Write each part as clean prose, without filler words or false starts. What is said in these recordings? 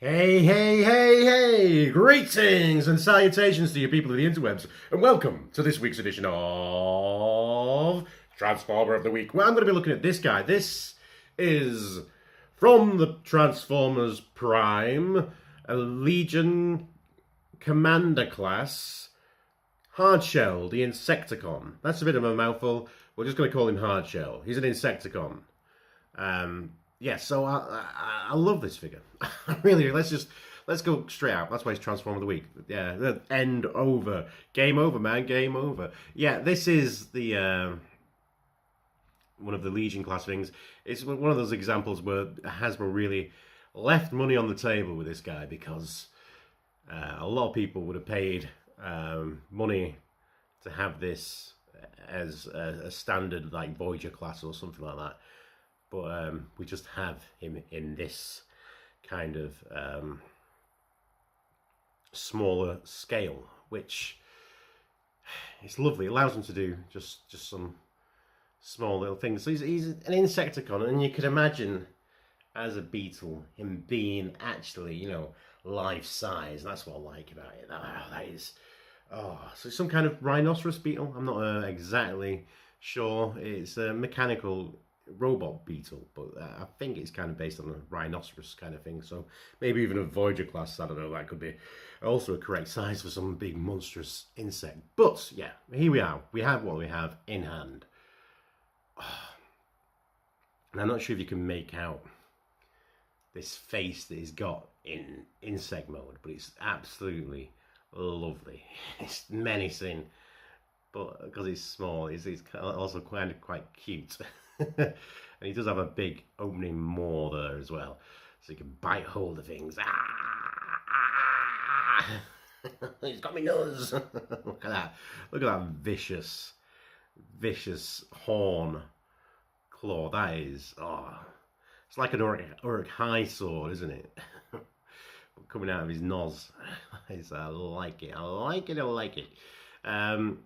Hey, hey, hey, hey! Greetings and salutations to you people of the interwebs, and welcome to this week's edition of Transformer of the Week. Well, I'm going to be looking at this guy. This is from the Transformers Prime, a Legion Commander class, Hardshell, the Insecticon. That's a bit of a mouthful. We're just going to call him Hardshell. He's an Insecticon. Yeah, so I love this figure. Really, let's go straight out. That's why it's Transformer of the Week. Yeah, the end over, game over, man, game over. Yeah, this is the one of the Legion class things. It's one of those examples where Hasbro really left money on the table with this guy because a lot of people would have paid money to have this as a standard like Voyager class or something like that. But we just have him in this kind of smaller scale, which is lovely. It allows him to do just some small little things. So he's an Insecticon, and you could imagine as a beetle him being actually, life size. That's what I like about it. That is, so some kind of rhinoceros beetle. I'm not exactly sure. It's a mechanical robot beetle, but I think it's kind of based on a rhinoceros kind of thing. So maybe even a Voyager class. I don't know. That could be also a correct size for some big monstrous insect. But yeah, here we are. We have what we have in hand. And I'm not sure if you can make out this face that he's got in insect mode, but it's absolutely lovely. It's menacing, but because he's small, he's also quite cute. And he does have a big opening maw there as well, so he can bite hold of things. He's got me nose. Look at that! Look at that vicious horn claw. That is, it's like an Uruk High sword, isn't it? Coming out of his nose. I like it. I like it. I like it. So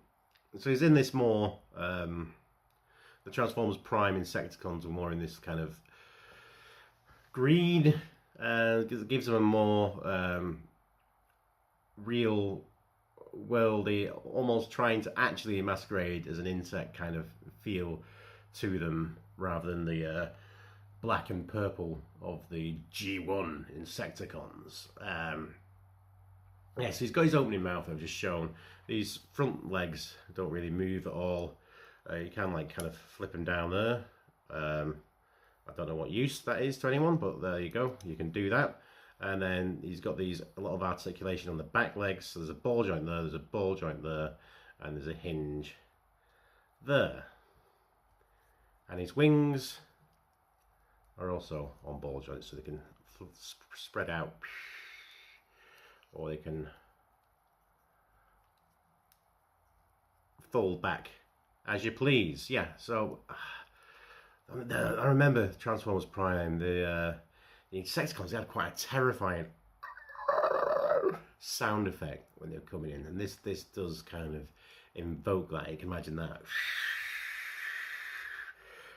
he's in this more. The Transformers Prime Insecticons are more in this kind of green. Gives them a more real worldy, almost trying to actually masquerade as an insect kind of feel to them, rather than the black and purple of the G1 Insecticons. Yeah, so he's got his opening mouth I've just shown. These front legs don't really move at all. You can kind of flip them down there. I don't know what use that is to anyone, but there you go. You can do that. And then he's got a lot of articulation on the back legs. So there's a ball joint there, there's a ball joint there, and there's a hinge there. And his wings are also on ball joints, so they can spread out, or they can fold back as you please. Yeah, so I remember Transformers Prime, the Insecticons, they had quite a terrifying sound effect when they were coming in, and this does kind of invoke that. You can imagine that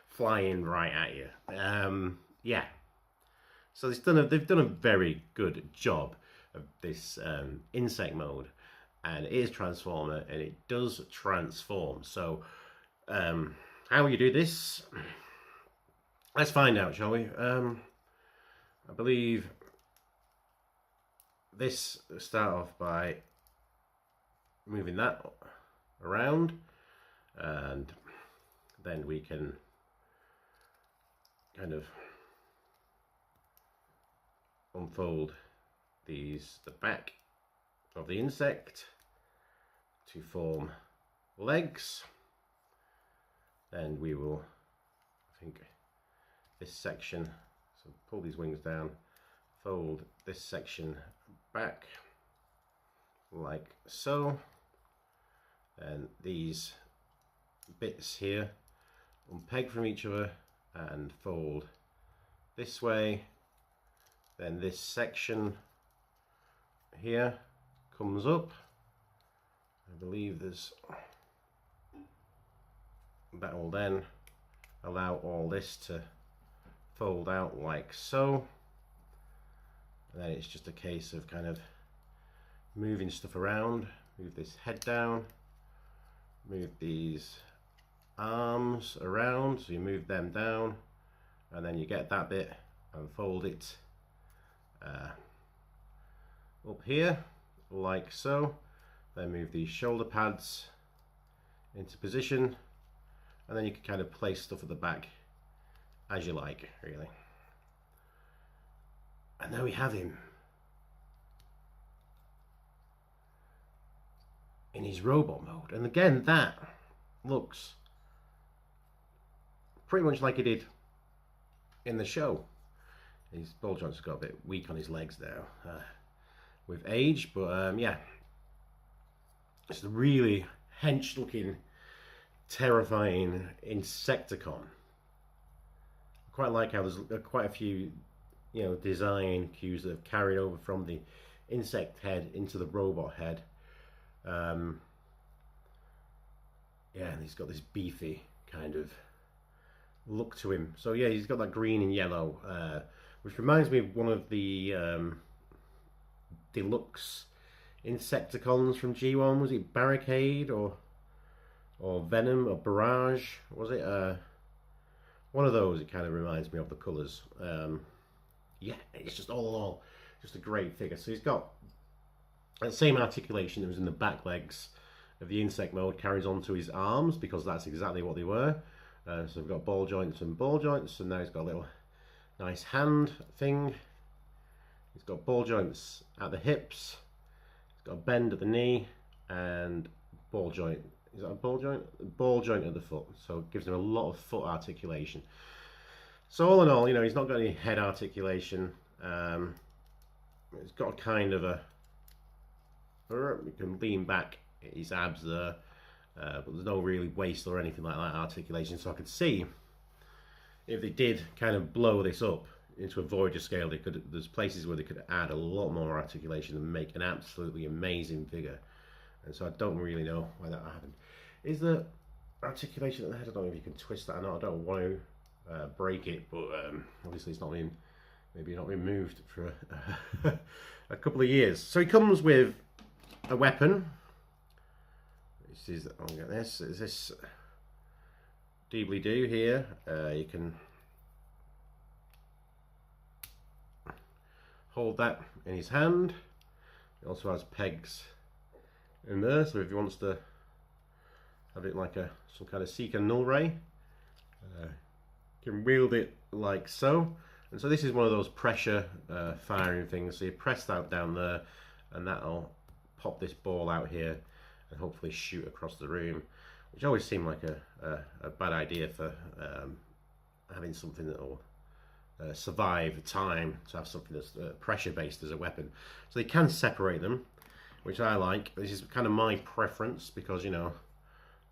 flying right at you. Yeah, so they've done a very good job of this insect mode, and it is Transformer, and it does transform. So how will you do this? Let's find out, shall we? I believe this start off by moving that around, and then we can kind of unfold the back of the insect to form legs. Then we will, I think, this section, so pull these wings down, fold this section back like so, and these bits here unpeg from each other and fold this way. Then this section here comes up. I believe that will then allow all this to fold out like so, And then it's just a case of kind of moving stuff around. Move this head down, move these arms around, so you move them down, and then you get that bit and fold it up here like so. Then move these shoulder pads into position, and then you can kind of place stuff at the back as you like, really. And there we have him in his robot mode. And again, that looks pretty much like he did in the show. His ball joints got a bit weak on his legs now with age, but yeah, it's a really hench looking, terrifying Insecticon. I quite like how there's quite a few, you know, design cues that have carried over from the insect head into the robot head. Yeah, and he's got this beefy kind of look to him. So yeah, he's got that green and yellow, which reminds me of one of the deluxe Insecticons from G1. Was it Barricade or Venom or Barrage? Was it one of those? It kind of reminds me of the colours. Yeah, it's just all in all just a great figure. So he's got the same articulation that was in the back legs of the insect mode carries on to his arms, because that's exactly what they were. So we've got ball joints and ball joints, and now he's got a little nice hand thing. He's got ball joints at the hips, he's got a bend at the knee, and ball joint. Is that a ball joint? Ball joint at the foot. So it gives him a lot of foot articulation. So all in all, you know, he's not got any head articulation. It's got a kind of a, you can lean back his abs there, but there's no really waist or anything like that articulation. So I could see if they did kind of blow this up into a Voyager scale, they could. There's places where they could add a lot more articulation and make an absolutely amazing figure. And so I don't really know why that happened. Is the articulation at the head? I don't know if you can twist that or not. I don't want to break it, but obviously it's not been, maybe not been moved for a couple of years. So he comes with a weapon. This is, I'll get this. Is this doobly-doo here? You can hold that in his hand. It also has pegs in there, so if he wants to have it like some kind of seeker null ray, can wield it like so. And so this is one of those pressure firing things. So you press that down there, and that'll pop this ball out here and hopefully shoot across the room, which always seemed like a bad idea for having something that will survive time, to have something that's pressure based as a weapon. So they can separate them, which I like. This is kind of my preference, because, you know,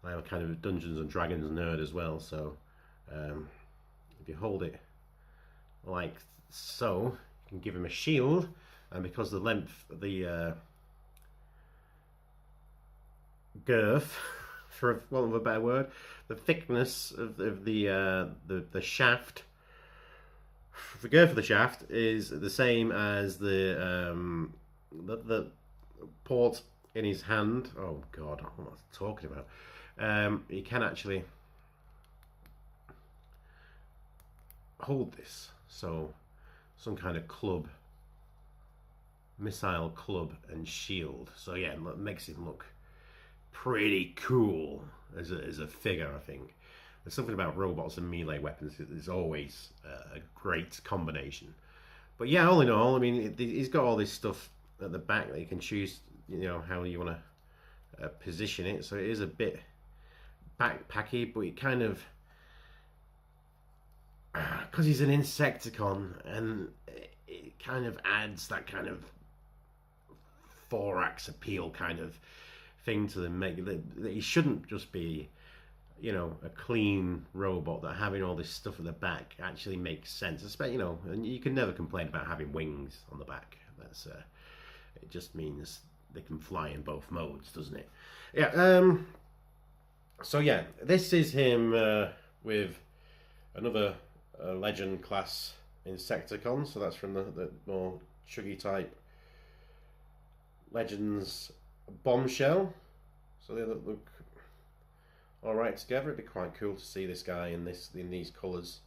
I am a kind of Dungeons and Dragons nerd as well. So if you hold it like so, you can give him a shield, and because the length, the girth, for want of a better word, the thickness of the shaft, the girth of the shaft is the same as the port in his hand. Oh God, what am I talking about? He can actually hold this, so some kind of club, missile club and shield. So yeah, it makes him look pretty cool as a figure, I think. There's something about robots and melee weapons is always a great combination. But yeah, all in all, I mean, he's got all this stuff at the back that you can choose, you know, how you want to position it. So it is a bit backpacky, but it kind of, because he's an Insecticon, and it kind of adds that kind of thorax appeal kind of thing to them. Make that he shouldn't just be, you know, a clean robot. That having all this stuff at the back actually makes sense. Especially, you know, and you can never complain about having wings on the back. That's it just means they can fly in both modes, doesn't it? Yeah. So yeah, this is him with another legend class Insecticon, so that's from the more chuggy type Legends Bombshell. So they look all right together. It'd be quite cool to see this guy in these colours.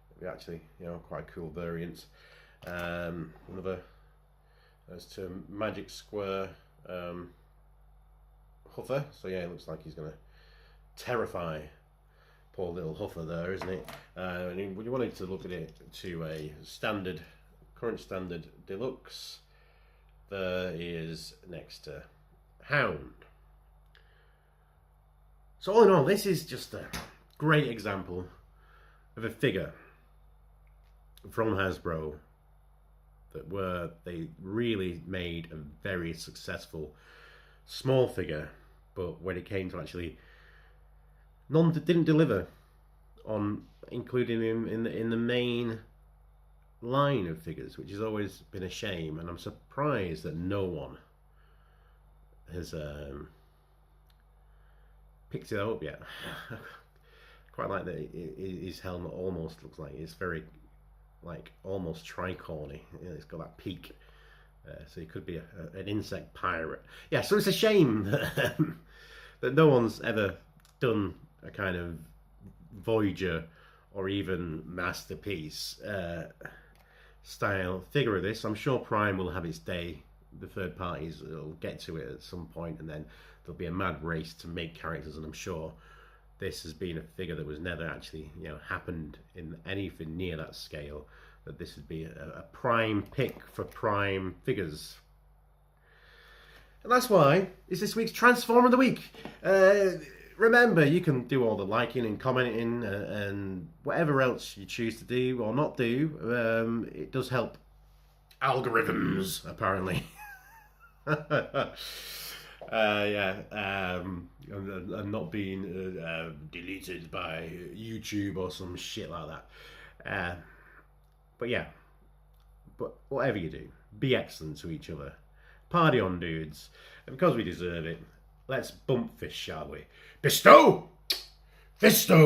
It'd be actually, you know, quite a cool variant. Another as to Magic Square Huffer. So yeah, it looks like he's gonna terrify poor little Huffer there, isn't it? And you wanted to look at it to a standard, current standard deluxe. There is next to Hound. So all in all, this is just a great example of a figure from Hasbro that they really made a very successful small figure, but when it came to actually didn't deliver on including him in the main line of figures, which has always been a shame, and I'm surprised that no one has picked it up yet. Quite like that his helmet almost looks like it's very like almost tricorny. You know, it's got that peak, so he could be an insect pirate. Yeah, so it's a shame that, that no one's ever done a kind of Voyager or even Masterpiece style figure of this. I'm sure Prime will have its day. The third parties will get to it at some point, and then there'll be a mad race to make characters, and I'm sure this has been a figure that was never actually, you know, happened in anything near that scale, that this would be a prime pick for Prime figures. And that's why it's this week's Transformer of the Week. Remember, you can do all the liking and commenting and whatever else you choose to do or not do. It does help algorithms, apparently. And not being deleted by YouTube or some shit like that. But yeah, but whatever you do, be excellent to each other. Party on, dudes. And because we deserve it, let's bump fist, shall we? Bestow! Fisto!